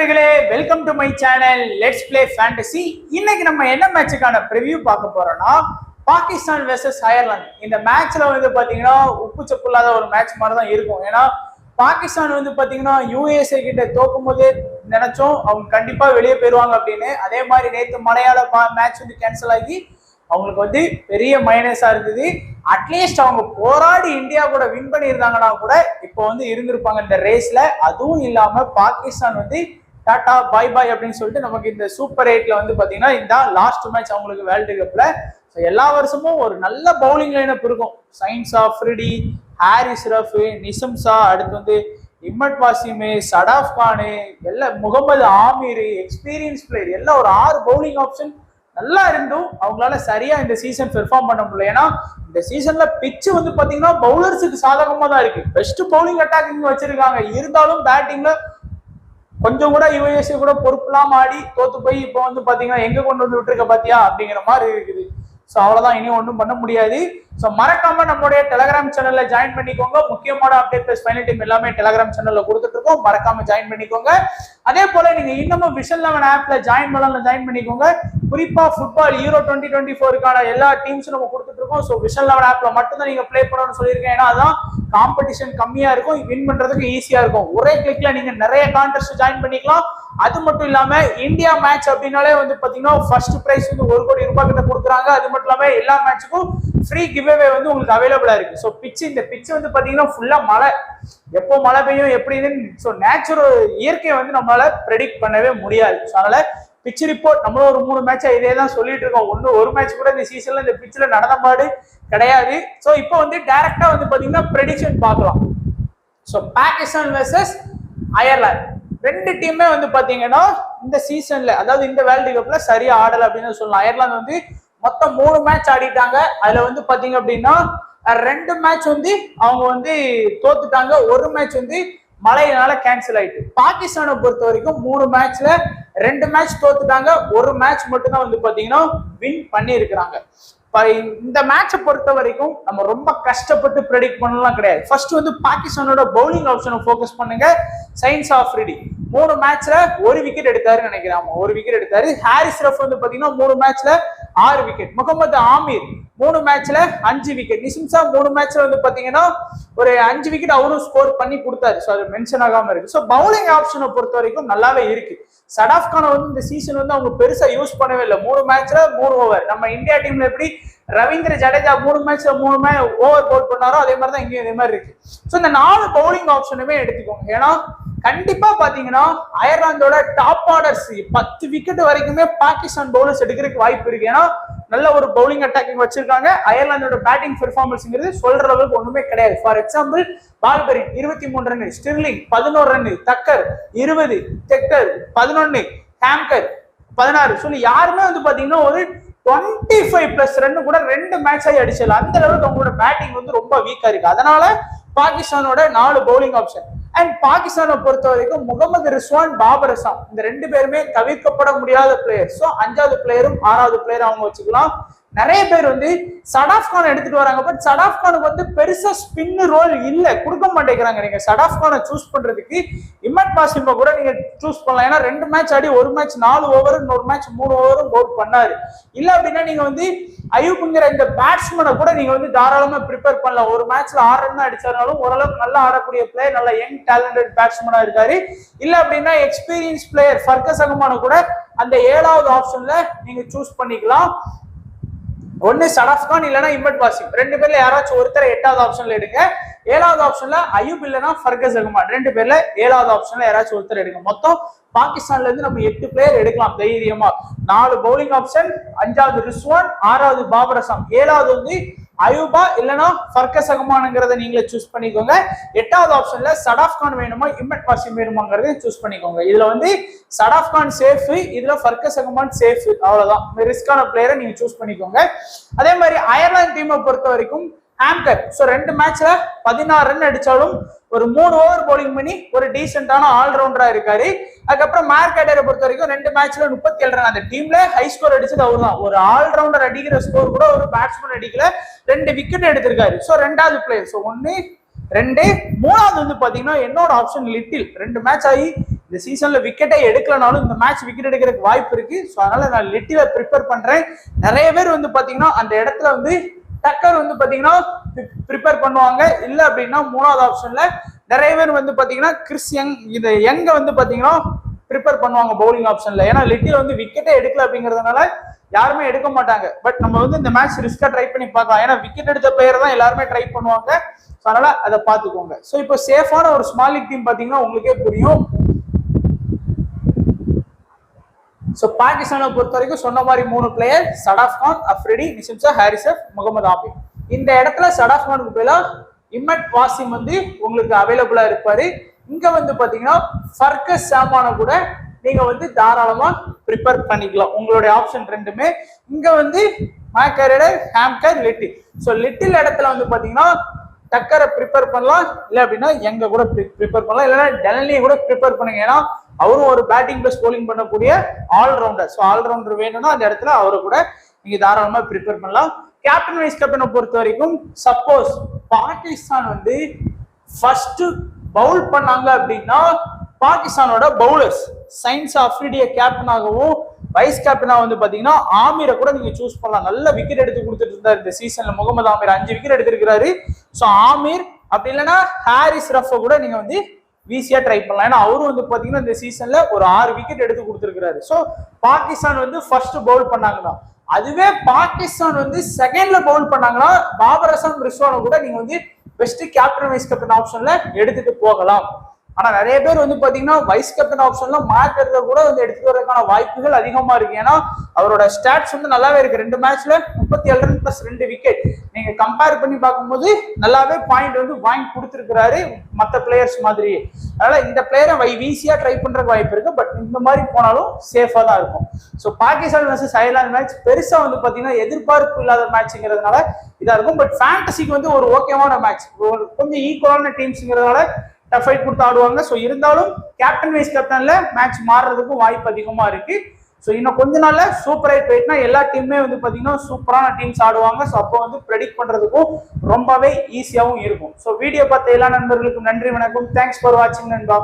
நண்பர்களே, welcome to my channel let's play fantasy. இன்னைக்கு நம்ம என்ன மேட்சுக்கான ப்ரிவியூ பார்க்க போறோம்னா பாகிஸ்தான் வெர்சஸ் அயர்லாந்து. இந்த மேட்ச்ல வந்து பாத்தீங்கன்னா உப்பு சப்பு இல்லாத ஒரு மேட்ச் மாதிரி தான் இருக்கும். ஏன்னா பாகிஸ்தான் வந்து பாத்தீங்கன்னா யூஎஸ்ஏ கிட்ட தோக்கும் போதே நினைச்சோம் அவங்க கண்டிப்பா வெளியே போயிருவாங்க அப்படின்னு. அதே மாதிரி நேற்று மலையாள மேட்ச் வந்து கேன்சல் ஆகி அவங்களுக்கு வந்து பெரிய மைனஸா இருந்தது. அட்லீஸ்ட் அவங்க போராடி இந்தியா கூட வின் பண்ணியிருந்தாங்கன்னா கூட இப்போ வந்து இருந்திருப்பாங்க இந்த ரேஸ்ல. அதுவும் இல்லாம பாகிஸ்தான் வந்து டாடா பாய் பாய் அப்படின்னு சொல்லிட்டு நமக்கு இந்த சூப்பர் 8ல வந்து பாத்தீங்கன்னா இந்த லாஸ்ட் மேட்ச் அவங்களுக்கு வேர்ல்டு கப்ல. எல்லா வருஷமும் ஒரு நல்ல பவுலிங் லைனப் இருக்கும். சைன்ஸா, ஃப்ரிடி, ஹாரிஸ் ரஃப், நிசம்சா, அடுத்து வந்து இம்மட் வாசிம், சடாஃப் கானு, எல்லாம் முகமது ஆமீர், எக்ஸ்பீரியன்ஸ் பிளேயர் எல்லாம் ஒரு 6 பவுலிங் ஆப்ஷன் நல்லா இருந்தும் அவங்களால சரியா இந்த சீசன் பெர்ஃபார்ம் பண்ண முடியல. ஏன்னா இந்த சீசன்ல பிச்சு வந்து பாத்தீங்கன்னா பவுலர்ஸுக்கு சாதகமா தான் இருக்கு. பெஸ்ட் பவுலிங் அட்டாக்கிங் வச்சிருக்காங்க. இருந்தாலும் பேட்டிங்ல கொஞ்சம் கூட யூஎஸ்ஏ கூட பொறுப்புலாம் ஆடி தோத்து போய் இப்போ வந்து பாத்தீங்கன்னா எங்க கொண்டு வந்து விட்டுருக்க பாத்தியா அப்படிங்கிற மாதிரி இருக்குது. ஸோ அவ்வளோதான், இனி ஒன்றும் பண்ண முடியாது. ஸோ மறக்காம நம்மளுடைய டெலகிராம் சேனல்ல ஜாயின் பண்ணிக்கோங்க. முக்கியமான அப்டேட் பிளஸ் ஃபைனல் டீம் எல்லாமே டெலகிராம் சேனல்ல கொடுத்துட்டு இருக்கோம். மறக்காம ஜாயின் பண்ணிக்கோங்க. அதே போல நீங்க இன்னமும் விஷன் 11 ஆப்ல ஜாயின் பண்ணிக்கோங்க. குறிப்பா ஃபுட்பால் யூரோ 2024க்கான எல்லா டீம்ஸும் நம்ம கொடுத்துட்டு இருக்கோம். ஸோ விஷன் 11 ஆப்ல மட்டும் தான் நீங்க பிளே பண்ணணும்னு சொல்லியிருக்கேன். ஏன்னா அதான் காம்படிஷன் கம்மியா இருக்கும், வின் பண்றதுக்கு ஈஸியா இருக்கும். ஒரே கிளிக்ல நீங்க நிறைய கான்டெஸ்ட் ஜாயின் பண்ணிக்கலாம். அது மட்டும் இல்லாம இந்தியா மேட்ச் அப்படின்னாலே வந்து பாத்தீங்கன்னா ஃபர்ஸ்ட் பிரைஸ் வந்து 1 கோடி ரூபாய் கிட்ட கொடுக்குறாங்க. அது மட்டும் இல்லாம எல்லா மேட்சுக்கும் ஃப்ரீ கிவ்அவே வந்து உங்களுக்கு அவைலபிளா இருக்கு. ஸோ இந்த பிச் வந்து பாத்தீங்கன்னா ஃபுல்லா மழை, எப்போ மழை பெய்யும் எப்படின்னு ஸோ நேச்சுரல் இயற்கையை வந்து நம்மளால ப்ரெடிக்ட் பண்ணவே முடியாது. ஸோ அதனால பிச் ரிப்போர்ட் நம்மளும் ஒரு 3 மேட்சா இதே தான் சொல்லிட்டு இருக்கோம். ஒரு மேட்ச் கூட இந்த சீசன்ல இந்த பிச்சில் நடந்த பாடு கிடையாது. ஸோ இப்போ வந்து டைரக்டா வந்து பாத்தீங்கன்னா ப்ரெடிக்ஷன் பார்க்கலாம். ஸோ பாகிஸ்தான் வெர்சஸ் அயர்லாந்து ரெண்டு டீமே வந்து பாத்தீங்கன்னா இந்த சீசன்ல அதாவது இந்த வேர்ல்டு கப்ல சரியா ஆடல அப்படின்னு சொல்லலாம். அயர்லாந்து வந்து மொத்தம் 3 மேட்ச் ஆடிட்டாங்க. அதுல வந்து பாத்தீங்க அப்படின்னா 2 மேட்ச் வந்து அவங்க வந்து தோத்துட்டாங்க. ஒரு மேட்ச் வந்து மழையினால கேன்சல் ஆயிட்டு. பாகிஸ்தானை பொறுத்த வரைக்கும் 3 மேட்ச்ல 2 மேட்ச் தோத்துட்டாங்க. ஒரு மேட்ச் மட்டும் தான் வந்து பாத்தீங்கன்னா வின் பண்ணி இருக்கிறாங்க. இந்த மேட்சை பொறுத்த வரைக்கும் நம்ம ரொம்ப கஷ்டப்பட்டு ப்ரெடிக்ட் பண்ணலாம் கிடையாது. ஃபர்ஸ்ட் வந்து பாகிஸ்தானோட பவுலிங் ஆப்ஷனை ஃபோக்கஸ் பண்ணுங்க. சைன்ஸ் ஆஃப் ரெடி 3 மேட்ச்ல 1 விக்கெட் எடுத்தாருன்னு நினைக்கிறேன். 1 விக்கெட் எடுத்தாரு. ஹாரிஸ் ரஃப் வந்து பாத்தீங்கன்னா 3 மேட்ச்ல 6 விக்கெட். முகமது ஆமீர் 3 மேட்ச்ல 5 விக்கெட். நிசம்சா 3 மேட்ச்ல வந்து பாத்தீங்கன்னா ஒரு 5 விக்கெட் அவரும் ஸ்கோர் பண்ணி கொடுத்தாரு. ஸோ அது மென்ஷன் ஆகாம இருக்கு. ஸோ பவுலிங் ஆப்ஷனை பொறுத்த வரைக்கும் நல்லாவே இருக்கு. சடாஃப் கானை வந்து இந்த சீசன் வந்து அவங்க பெருசா யூஸ் பண்ணவே இல்லை. 3 மேட்ச்ல 3 ஓவர். நம்ம இந்தியா டீம்ல எப்படி ரவீந்திர ஜடேஜா 3 மேட்ச்ல 3 ஓவர் போல் பண்ணாரோ அதே மாதிரி தான் இங்கேயும் இதே மாதிரி இருக்கு. ஸோ இந்த 4 பவுலிங் ஆப்ஷனுமே எடுத்துக்கோங்க. ஏன்னா கண்டிப்பா பாத்தீங்கன்னா அயர்லாந்தோட டாப் ஆர்டர்ஸ் 10 விக்கெட் வரைக்குமே பாகிஸ்தான் பவுலர்ஸ் எடுக்கிறதுக்கு வாய்ப்பு இருக்கு. ஏன்னா நல்ல ஒரு பவுலிங் அட்டாக்கிங் வச்சிருக்காங்க. அயர்லாந்தோட பேட்டிங் பெர்ஃபார்மன்ஸ்ங்கிறது சொல்ற அளவுக்கு ஒண்ணுமே கிடையாது. ஃபார் எக்ஸாம்பிள் பால்பரின் 23 run, Stirling 11 run, Tucker 20, Tector 11, Campher 16 சொல்லி யாருமே வந்து பாத்தீங்கன்னா ஒரு 25+ ரன் கூட 2 மேட்ச் ஆகி அடிச்சல. அந்த அளவுக்கு அவங்களோட பேட்டிங் வந்து ரொம்ப வீக்கா இருக்கு. அதனால பாகிஸ்தானோட 4 பவுலிங் ஆப்ஷன். அண்ட் பாகிஸ்தானை பொறுத்த வரைக்கும் முகமது ரிஸ்வான், பாபர் அசாம் இந்த 2 பேருமே தவிர்க்கப்பட முடியாத பிளேயர். ஸோ 5வது பிளேயரும் 6வது பிளேயரும் அவங்க வச்சுக்கலாம். நிறைய பேர் வந்து சடாஃப் கான் எடுத்துட்டு வராங்க. பட் சடாஃப் கானுக்கு வந்து பெருசா ஸ்பின் ரோல் இல்ல, கொடுக்க மாட்டேங்கிறாங்க. நீங்க சடாஃப் கானை சூஸ் பண்றதுக்கு இம்மட் வாசிம் கூட நீங்க சூஸ் பண்ணலாம். ஏன்னா 2 மேட்ச் ஆடி ஒரு மேட்ச் 4 ஓவர், இன்னொரு மேட்ச் 3 ஓவரும் பவுல் பண்ணாரு. இல்ல அப்படின்னா நீங்க வந்து அயூப்ங்கிற இந்த பேட்ஸ்மேனை கூட நீங்க வந்து தாராளமா ப்ரிப்பேர் பண்ணலாம். ஒரு மேட்ச்ல 6 ரன் அடிச்சாலும் ஓரளவுக்கு நல்லா ஆடக்கூடிய பிளேயர், நல்ல யங் டேலண்டட் பேட்ஸ்மேனா இருக்காரு. இல்ல அப்படின்னா எக்ஸ்பீரியன்ஸ் பிளேயர் ஃபர்கஸ் அகமான கூட அந்த 7வது ஆப்ஷன்ல நீங்க சூஸ் பண்ணிக்கலாம். ஒன்னு சடாஃப் கான் இல்லைன்னா இம்மட் வாசிம், 2 பேர்ல யாராச்சும் ஒருத்தர் 8வது ஆப்ஷன்ல எடுங்க. 7வது ஆப்ஷன்ல அயூப் இல்லைன்னா ஃபர்கஸ் அகமான், 2 பேர்ல 7வது ஆப்ஷன்ல யாராச்சும் ஒருத்தர் எடுங்க. மொத்தம் பாகிஸ்தான்ல இருந்து நம்ம 8 பிளேயர் எடுக்கலாம் தைரியமா. 4 பவுலிங் ஆப்ஷன், 5வது ரிஸ்வான், 6வது பாபர் அசாம், 7வது வந்து அயூபா இல்லைன்னா ஃபர்கஸ் அகமானுங்கிறத நீங்களே சூஸ் பண்ணிக்கோங்க. 8வது ஆப்ஷன்ல சடாஃப் கான் வேணுமா இம்மட் வாசிம் வேணுமாங்கிறத சூஸ் பண்ணிக்கோங்க. இதுல வந்து சடாஃப் கான் சேஃப், இதுல ஃபர்கஸ் அகமான் சேஃப். அவ்வளவுதான், ரிஸ்கான பிளேயரை நீங்க சூஸ் பண்ணிக்கோங்க. அதே மாதிரி அயர்லாந்து டீமை பொறுத்த வரைக்கும் ஹாம்கர் 2 மேட்ச்ல 16 ரன் அடிச்சாலும் ஒரு 3 ஓவர் பவுலிங் பண்ணி ஒரு டீசென்டான ஆல்ரவுண்டரா இருக்காரு. அதுக்கப்புறம் மார்க்கெட்டரை பொறுத்த வரைக்கும் 2 மேட்ச்ல 37 ரன். அந்த டீம்ல ஹை ஸ்கோர் அடிச்சது அவர் தான். ஒரு ஆல்ரவுண்டர் அடிக்கிற ஸ்கோர் கூட ஒரு பேட்ஸ்மேன் அடிக்கல. 2 விக்கெட் எடுத்திருக்காரு. ஸோ 2வது பிளேயர். ஸோ 1, 2, 3வது வந்து பாத்தீங்கன்னா என்னோட ஆப்ஷன் லிட்டில். 2 மேட்ச் ஆகி இந்த சீசன்ல விக்கெட்டே எடுக்கலனாலும் இந்த மேட்ச் விக்கெட் எடுக்கிறதுக்கு வாய்ப்பு இருக்கு. ஸோ அதனால நான் லிட்டில ப்ரிப்பேர் பண்றேன். நிறைய பேர் வந்து பாத்தீங்கன்னா அந்த இடத்துல வந்து டக்கர் வந்து பாத்தீங்கன்னா ப்ரிப்பேர் பண்ணுவாங்க. இல்ல அப்படின்னா மூணாவது ஆப்ஷன்ல நிறைய பேர் வந்து பாத்தீங்கன்னா கிறிஸ் யங் இந்த யங்க வந்து பாத்தீங்கன்னா ப்ரிப்பேர் பண்ணுவாங்க பவுலிங் ஆப்ஷன்ல. ஏன்னா லிட்டில் வந்து விக்கெட்டே எடுக்கல அப்படிங்கறதுனால யாருமே எடுக்க மாட்டாங்க. பட் நம்ம வந்து இந்த மேட்ச் ரிஸ்கா ட்ரை பண்ணி பார்க்கலாம். ஏன்னா விக்கெட் எடுத்த பிளேயர் தான் எல்லாருமே ட்ரை பண்ணுவாங்க. அதனால அதை பார்த்துக்கோங்க. ஸோ இப்போ சேஃபான ஒரு ஸ்மால் லீக் டீம் பாத்தீங்கன்னா உங்களுக்கே புரியும். ஸோ பாகிஸ்தானை பொறுத்த வரைக்கும் சொன்ன மாதிரி 3 பிளேயர் சடாஃப் கான், அஃப்ரிடி, நிஷிம்சா, ஹாரிசப், முகமது ஆபித். இந்த இடத்துல சடாஃப் கானுக்கு பதிலா இம்மட் வாசிம் வந்து உங்களுக்கு அவைலபிளா இருப்பாரு. இங்க வந்து பாத்தீங்கன்னா ஃபர்கஸ் சாமான கூட நீங்க வந்து தாராளமா ப்ரிப்பேர் பண்ணிக்கலாம். உங்களுடைய ஆப்ஷன் ரெண்டுமே. இங்க வந்து மேக்கரோட ஹாம்கர், லிட்டில். ஸோ லிட்டில் இடத்துல வந்து பாத்தீங்கன்னா டக்கரை ப்ரிப்பேர் பண்ணலாம். இல்லை அப்படின்னா எங்க கூட ப்ரிப்பேர் பண்ணலாம். இல்லைன்னா டெலனியை கூட ப்ரிப்பேர் பண்ணுங்க. ஏன்னா அவரும் ஒரு பேட்டிங் பிளஸ் போலிங் பண்ணக்கூடிய ஆல்ரவுண்டர். ஸோ ஆல்ரவுண்டர் வேணும்னா அந்த இடத்துல அவரை கூட நீங்க தாராளமா ப்ரிப்பேர் பண்ணலாம். கேப்டன் வைஸ் கேப்டனை பொறுத்த வரைக்கும் சப்போஸ் பாகிஸ்தான் வந்து ஃபர்ஸ்ட் பவுல் பண்ணாங்க அப்படின்னா பாகிஸ்தானோட பவுலர்ஸ் சயின்ஸ் அஃப்ரிடியை கேப்டனாகவும் வைஸ் கேப்டனா வந்து பாத்தீங்கன்னா ஆமீரை கூட நீங்க சூஸ் பண்ணலாம். நல்ல விக்கெட் எடுத்து கொடுத்துட்டு இருந்தாரு இந்த சீசன்ல முகமது ஆமீர். 5 விக்கெட் எடுத்திருக்கிறாரு. ஸோ ஆமீர் அப்படி இல்லைன்னா ஹாரிஸ் ரஃபை கூட நீங்க வந்து ஈஸியா ட்ரை பண்ணலாம். ஏன்னா அவரும் வந்து பாத்தீங்கன்னா இந்த சீசன்ல ஒரு 6 விக்கெட் எடுத்து கொடுத்திருக்கிறாரு. ஸோ பாகிஸ்தான் வந்து ஃபர்ஸ்ட் பவுல் பண்ணாங்கன்னா, அதுவே பாகிஸ்தான் வந்து செகண்ட்ல பவுல் பண்ணாங்கன்னா பாபர் அசம் ரிஸ்வானை கூட நீங்க வந்து பெஸ்ட் கேப்டன் வைஸ் கேப்டன் ஆப்ஷன்ல எடுத்துட்டு போகலாம். ஆனா நிறைய பேர் வந்து பாத்தீங்கன்னா வைஸ் கேப்டன் ஆப்ஷன்ல மார்க்கெட்ல கூட வந்து எடுத்துட்டு வரதுக்கான வாய்ப்புகள் அதிகமா இருக்கு. ஏன்னா அவரோட ஸ்டாட்ஸ் வந்து நல்லாவே இருக்கு. 2 மேட்ச்ல 37 ரன் பிளஸ் 2 விக்கெட். நீங்க கம்பேர் பண்ணி பார்க்கும்போது நல்லாவே பாயிண்ட் வந்து வாங்கி கொடுத்துருக்கிறாரு மற்ற பிளேயர்ஸ் மாதிரி. அதனால இந்த பிளேயரை ஈஸியா ட்ரை பண்றதுக்கு வாய்ப்பு இருக்கு. பட் இந்த மாதிரி போனாலும் சேஃபா தான் இருக்கும். So Pakistan versus Ireland match பெருசா வந்து பாத்தீங்கன்னா எதிர்பார்ப்பு இல்லாத மேட்ச்ங்கிறதுனால இதா இருக்கும். பட் ஃபேண்டசிக்கு வந்து ஒரு ஓகேவான மேட்ச், கொஞ்சம் ஈக்குவலான டீம்ஸ்ங்கிறதுனால ஃபைட் கொடுத்து ஆடுவாங்க. ஸோ இருந்தாலும் கேப்டன் வைஸ் கேப்டன்ல மேட்ச் மாறுறதுக்கும் வாய்ப்பு அதிகமா இருக்கு. ஸோ இன்னும் கொஞ்ச நாள்ல சூப்பர் 8 போயிட்டுனா எல்லா டீமுமே வந்து பாத்தீங்கன்னா சூப்பரான டீம்ஸ் ஆடுவாங்க. ஸோ அப்போ வந்து ப்ரெடிக்ட் பண்றதுக்கும் ரொம்பவே ஈஸியாகவும் இருக்கும். ஸோ வீடியோ பார்த்த எல்லா நண்பர்களுக்கும் நன்றி, வணக்கம். தேங்க்ஸ் ஃபார் வாட்சிங் நண்பா.